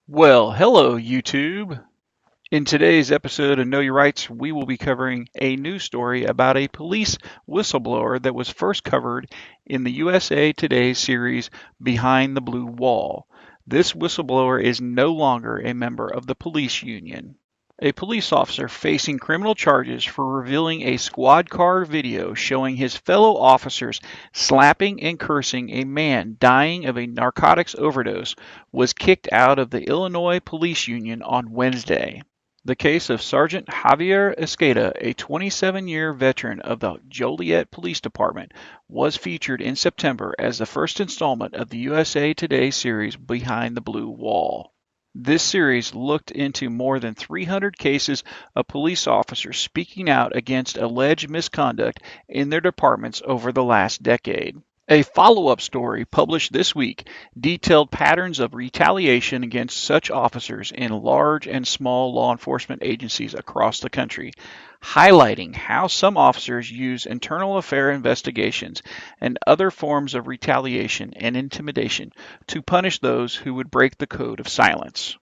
Well, hello, YouTube. In today's episode of Know Your Rights, we will be covering a news story about a police whistleblower that was first covered in the USA Today series Behind the Blue Wall. This whistleblower is no longer a member of the police union. A police officer facing criminal charges for revealing a squad car video showing his fellow officers slapping and cursing a man dying of a narcotics overdose was kicked out of the Illinois Police Union on Wednesday. The case of Sergeant Javier Esqueda, a 27-year veteran of the Joliet Police Department, was featured in September as the first installment of the USA Today series Behind the Blue Wall. This series looked into more than 300 cases of police officers speaking out against alleged misconduct in their departments over the last decade. A follow-up story published this week detailed patterns of retaliation against such officers in large and small law enforcement agencies across the country, highlighting how some officers use internal affair investigations and other forms of retaliation and intimidation to punish those who would break the code of silence.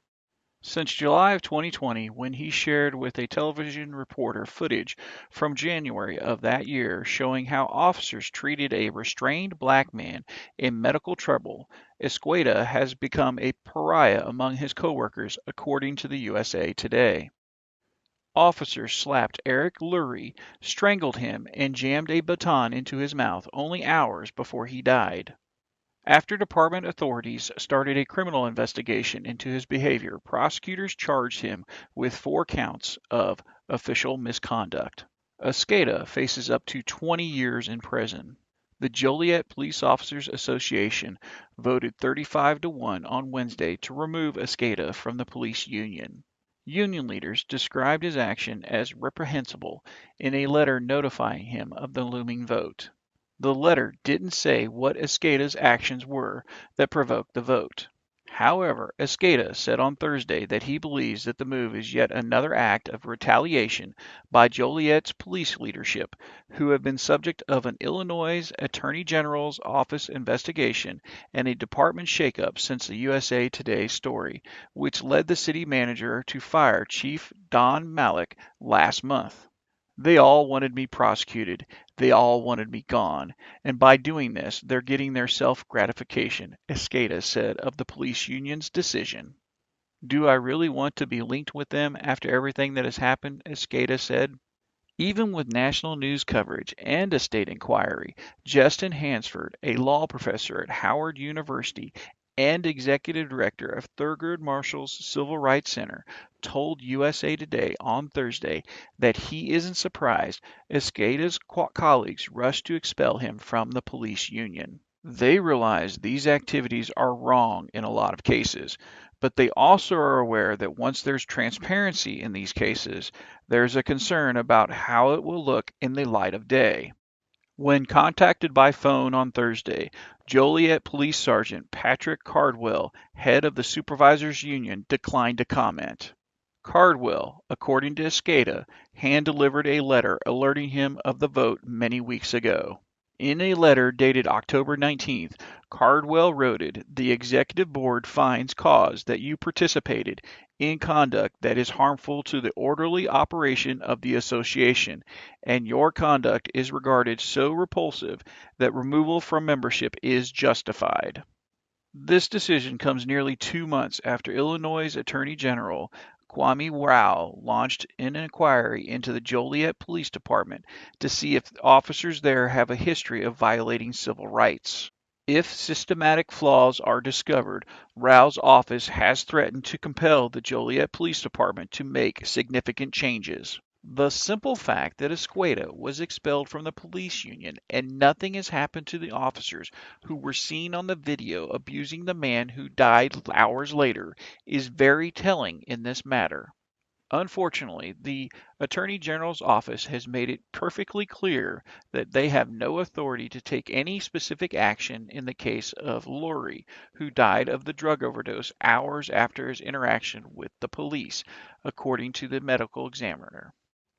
Since July of 2020, when he shared with a television reporter footage from January of that year showing how officers treated a restrained black man in medical trouble, Esqueda has become a pariah among his coworkers, according to the USA Today. Officers slapped Eric Lurie, strangled him, and jammed a baton into his mouth only hours before he died. After department authorities started a criminal investigation into his behavior, prosecutors charged him with 4 counts of official misconduct. Esqueda faces up to 20 years in prison. The Joliet Police Officers Association voted 35 to 1 on Wednesday to remove Esqueda from the police union. Union leaders described his action as reprehensible in a letter notifying him of the looming vote. The letter didn't say what Esqueda's actions were that provoked the vote. However, Esqueda said on Thursday that he believes that the move is yet another act of retaliation by Joliet's police leadership, who have been subject of an Illinois Attorney General's office investigation and a department shakeup since the USA Today story, which led the city manager to fire Chief Don Malik last month. They all wanted me prosecuted. They all wanted me gone. And by doing this, they're getting their self-gratification, Esqueda said of the police union's decision. Do I really want to be linked with them after everything that has happened? Esqueda said. Even with national news coverage and a state inquiry, Justin Hansford, a law professor at Howard University and executive director of Thurgood Marshall's Civil Rights Center, told USA Today on Thursday that he isn't surprised Esqueda's colleagues rushed to expel him from the police union. They realize these activities are wrong in a lot of cases, but they also are aware that once there's transparency in these cases, there's a concern about how it will look in the light of day. When contacted by phone on Thursday, Joliet Police Sergeant Patrick Cardwell, head of the Supervisors Union, declined to comment. Cardwell, according to Esqueda, hand-delivered a letter alerting him of the vote many weeks ago. In a letter dated October 19th, Cardwell wrote, "The Executive Board finds cause that you participated in conduct that is harmful to the orderly operation of the association, and your conduct is regarded so repulsive that removal from membership is justified." This decision comes nearly 2 months after Illinois Attorney General Kwame Rao launched an inquiry into the Joliet Police Department to see if officers there have a history of violating civil rights. If systematic flaws are discovered, Rao's office has threatened to compel the Joliet Police Department to make significant changes. The simple fact that Esqueda was expelled from the police union and nothing has happened to the officers who were seen on the video abusing the man who died hours later is very telling in this matter. Unfortunately, the Attorney General's office has made it perfectly clear that they have no authority to take any specific action in the case of Lurie, who died of the drug overdose hours after his interaction with the police, according to the medical examiner.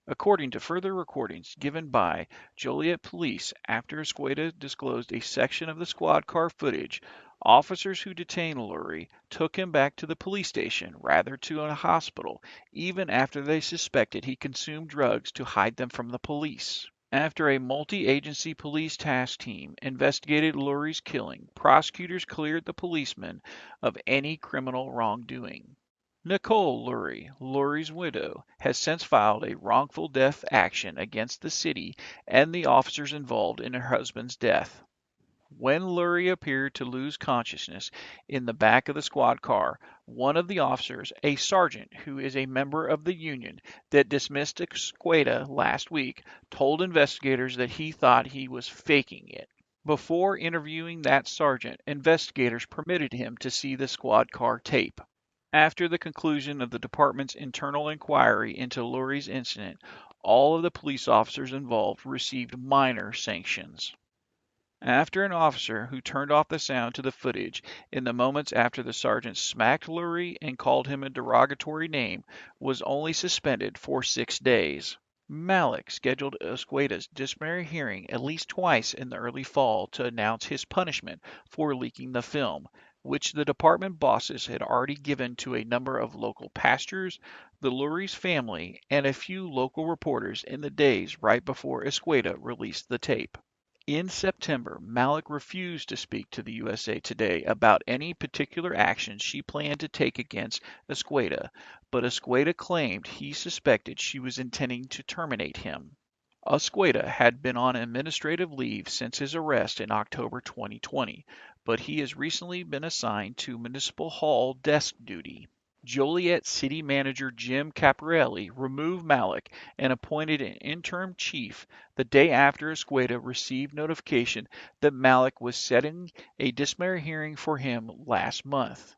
According to further recordings given by Joliet police after Esqueda disclosed a section of the squad car footage, Officers who detained Lurie took him back to the police station rather to a hospital, even after they suspected he consumed drugs to hide them from the police. After a multi-agency police task team investigated Lurie's killing, prosecutors cleared the policeman of any criminal wrongdoing. Nicole Lurie, Lurie's widow, has since filed a wrongful death action against the city and the officers involved in her husband's death. When Lurie appeared to lose consciousness in the back of the squad car, one of the officers, a sergeant who is a member of the union that dismissed Escueda last week, told investigators that he thought he was faking it. Before interviewing that sergeant, investigators permitted him to see the squad car tape. After the conclusion of the department's internal inquiry into Lurie's incident, all of the police officers involved received minor sanctions. After an officer who turned off the sound to the footage in the moments after the sergeant smacked Lurie and called him a derogatory name was only suspended for 6 days. Malik scheduled Escueda's disciplinary hearing at least twice in the early fall to announce his punishment for leaking the film, which the department bosses had already given to a number of local pastors, the Lurie's family, and a few local reporters in the days right before Escueda released the tape. In September, Malik refused to speak to the USA Today about any particular actions she planned to take against Escueda, but Escueda claimed he suspected she was intending to terminate him. Escueda had been on administrative leave since his arrest in October 2020, but he has recently been assigned to Municipal Hall desk duty. Joliet City Manager Jim Caparelli removed Malik and appointed an interim chief the day after Escueda received notification that Malik was setting a disciplinary hearing for him last month.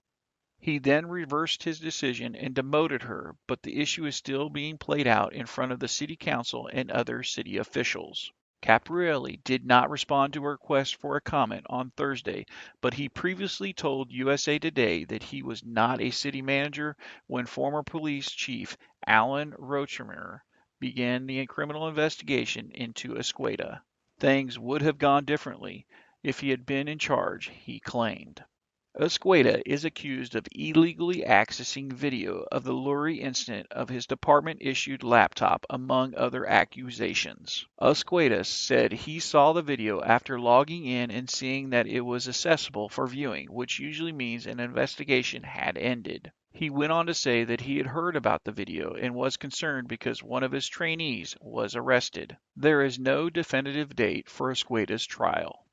He then reversed his decision and demoted her, but the issue is still being played out in front of the city council and other city officials. Caparelli did not respond to a request for a comment on Thursday, but he previously told USA Today that he was not a city manager when former police chief Alan Rochemer began the criminal investigation into Escueda. Things would have gone differently if he had been in charge, he claimed. Escueda is accused of illegally accessing video of the Lurie incident of his department-issued laptop, among other accusations. Escueda said he saw the video after logging in and seeing that it was accessible for viewing, which usually means an investigation had ended. He went on to say that he had heard about the video and was concerned because one of his trainees was arrested. There is no definitive date for Escueda's trial.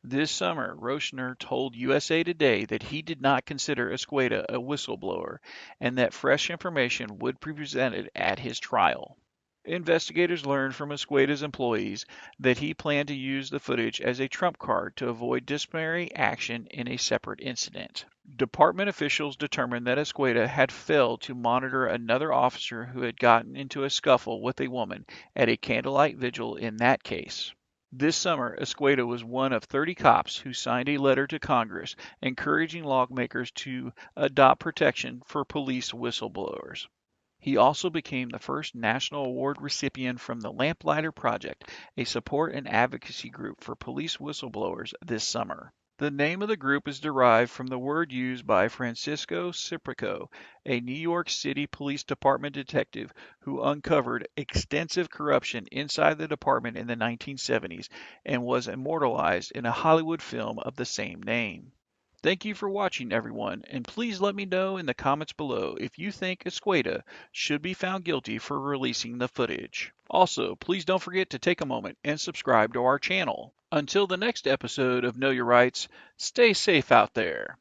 This summer, Rochner told USA Today that he did not consider Escueda a whistleblower and that fresh information would be presented at his trial. Investigators learned from Escueda's employees that he planned to use the footage as a trump card to avoid disciplinary action in a separate incident. Department officials determined that Escueda had failed to monitor another officer who had gotten into a scuffle with a woman at a candlelight vigil in that case. This summer, Escueda was one of 30 cops who signed a letter to Congress encouraging lawmakers to adopt protection for police whistleblowers. He also became the first national award recipient from the Lamplighter Project, a support and advocacy group for police whistleblowers, this summer. The name of the group is derived from the word used by Francisco Ciprico, a New York City Police Department detective who uncovered extensive corruption inside the department in the 1970s and was immortalized in a Hollywood film of the same name. Thank you for watching, everyone, and please let me know in the comments below if you think Escueda should be found guilty for releasing the footage. Also, please don't forget to take a moment and subscribe to our channel. Until the next episode of Know Your Rights, stay safe out there.